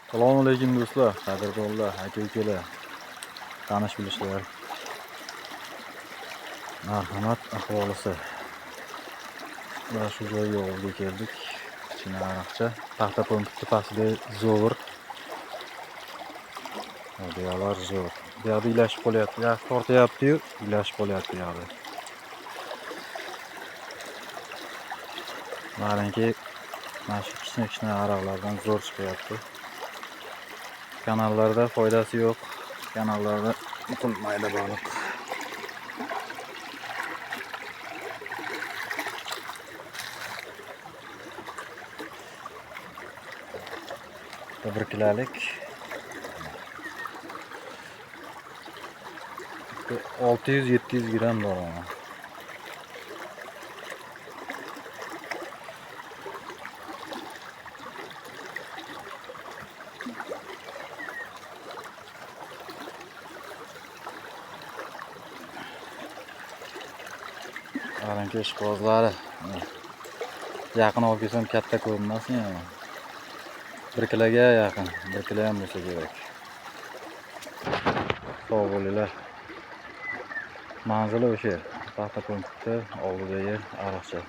Assalomu alaykum do'stlar, qadrdonlar, aka-ukalar, tanish-bilishlar. Marhamat aholisi. Mana shu joyga olib keldik. Kichkina ariqcha, paxta punkti pastida zo'r. Buyoqlar zo'r. Bu yoqda ilashib qolyapti, yaxshi tortyapti-yu, ilashib qolyapti bu yoqda. Malinki mana shu kichkina ariqlardan zo'r chiqyapti. Kanallarda foydasi yo'q. Kanallarda butun mayda baliq. Bir kilolik 600-700 gram bor mana. Qaranki ishqibozlari. Yaqin olib kelsam katta ko'rinmasin yana. 1 kiloga yaqin, 1 kilo ham bo'lsa kerak. Sog' bo'linglar. Manzili o'sha paxta punkti oldidagi ariqcha.